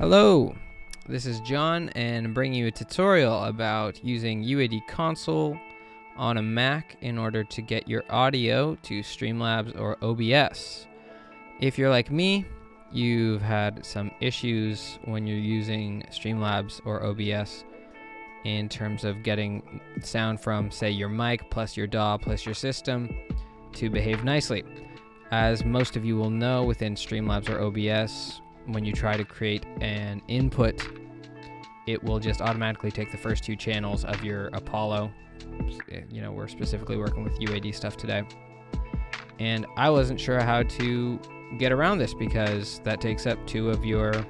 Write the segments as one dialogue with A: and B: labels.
A: Hello, this is John and I'm bringing you a tutorial about using UAD Console on a Mac in order to get your audio to Streamlabs or OBS. If you're like me, you've had some issues when you're using Streamlabs or OBS in terms of getting sound from, say, your mic plus your DAW plus your system to behave nicely. As most of you will know, within Streamlabs or OBS, when you try to create an input, it will just automatically take the first two channels of your Apollo. You know, we're specifically working with UAD stuff today. And I wasn't sure how to get around this because that takes up the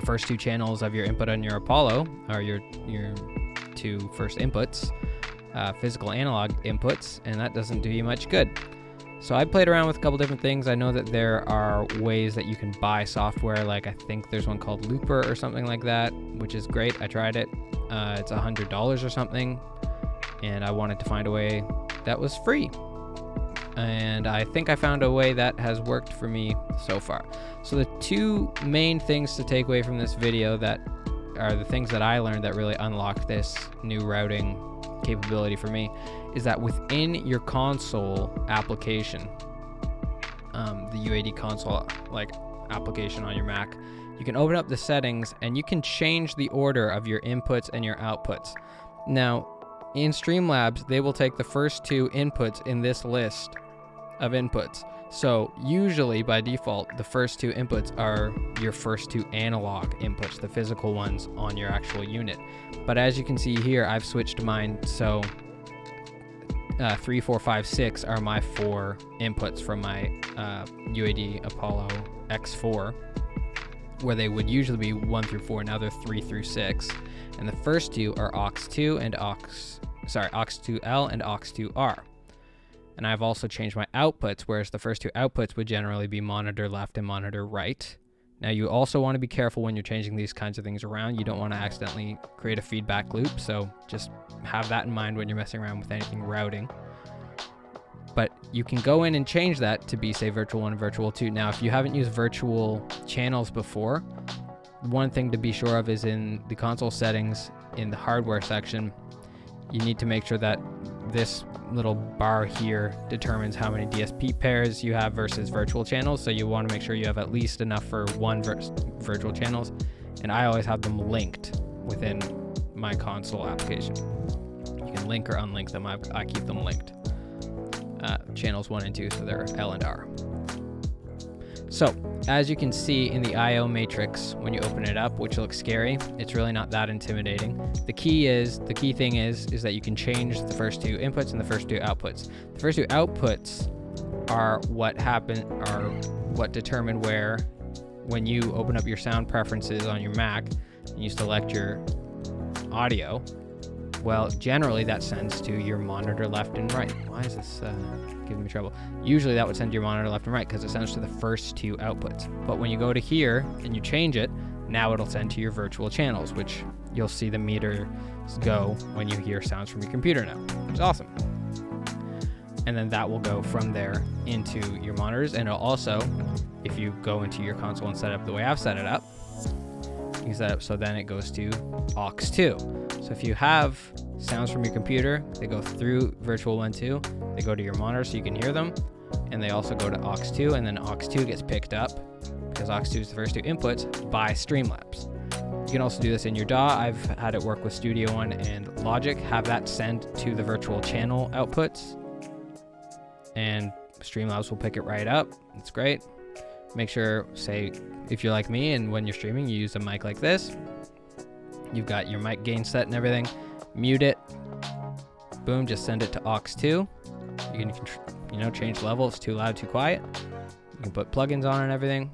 A: first two channels of your input on your Apollo are your two first inputs, physical analog inputs, and that doesn't do you much good. So I played around with a couple different things. I know that there are ways that you can buy software, like I think there's one called Looper or something like that, which is great. I tried it. It's $100 or something, and I wanted to find a way that was free. And I think I found a way that has worked for me so far. So the two main things to take away from this video that are the things that I learned that really unlocked this new routing capability for me is that within your console application, the UAD console application on your Mac, you can open up the settings and you can change the order of your inputs and your outputs. Now, in Streamlabs, they will take the first two inputs in this list of inputs. So usually by default, the first two inputs are your first two analog inputs, the physical ones on your actual unit. But as you can see here, I've switched mine. So 3, 4, 5, 6 are my four inputs from my UAD Apollo X4, where they would usually be 1 through 4. Now they're 3 through 6. And the first two are aux2 and aux2L and aux2R. And I've also changed my outputs, whereas the first two outputs would generally be monitor left and monitor right. Now you also want to be careful when you're changing these kinds of things around. You don't want to accidentally create a feedback loop, so just have that in mind when you're messing around with anything routing. But you can go in and change that to be, say, virtual 1 and virtual 2. Now, if you haven't used virtual channels before, one thing to be sure of is in the console settings in the hardware section, you need to make sure that this little bar here determines how many DSP pairs you have versus virtual channels. So you want to make sure you have at least enough for one virtual channels. And I always have them linked within my console application. You can link or unlink them. I keep them linked. Channels 1 and 2, so they're L and R. So as you can see in the IO matrix, when you open it up, which looks scary, it's really not that intimidating. The key thing is that you can change the first two inputs and the first two outputs. The first two outputs are what determine where, when you open up your sound preferences on your Mac and you select your audio, well, generally that sends to your monitor left and right. Why is this giving me trouble? Usually that would send to your monitor left and right because it sends to the first two outputs. But when you go to here and you change it, now it'll send to your virtual channels, which you'll see the meters go when you hear sounds from your computer now, which is awesome. And then that will go from there into your monitors. And it'll also, if you go into your console and set it up the way I've set it up, you can set it up so then it goes to aux2. So if you have sounds from your computer, they go through virtual 1, 2, they go to your monitor so you can hear them, and they also go to aux2, and then aux2 gets picked up, because aux2 is the first two inputs, by Streamlabs. You can also do this in your DAW. I've had it work with Studio One and Logic, have that send to the virtual channel outputs, and Streamlabs will pick it right up. It's great. Make sure, say, if you're like me and when you're streaming, you use a mic like this. You've got your mic gain set and everything. Mute it. Boom, just send it to aux2. You can change level. It's too loud, too quiet. You can put plugins on and everything.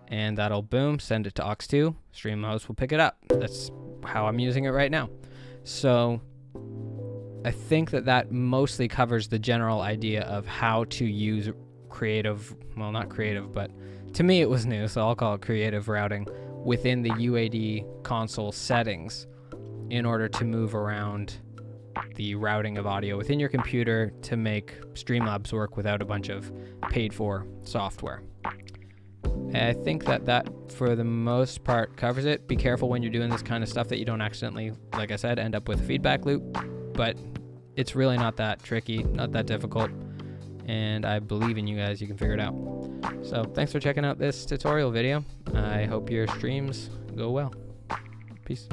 A: And that'll, boom, send it to aux2. Streamlabs will pick it up. That's how I'm using it right now. So I think that mostly covers the general idea of how to use creative, well, not creative, but to me it was new, so I'll call it creative routing within the UAD console settings in order to move around the routing of audio within your computer to make Streamlabs work without a bunch of paid for software. I think that for the most part covers it. Be careful when you're doing this kind of stuff that you don't accidentally, like I said, end up with a feedback loop, but it's really not that tricky, not that difficult, and I believe in you guys, you can figure it out. So thanks for checking out this tutorial video. I hope your streams go well. Peace.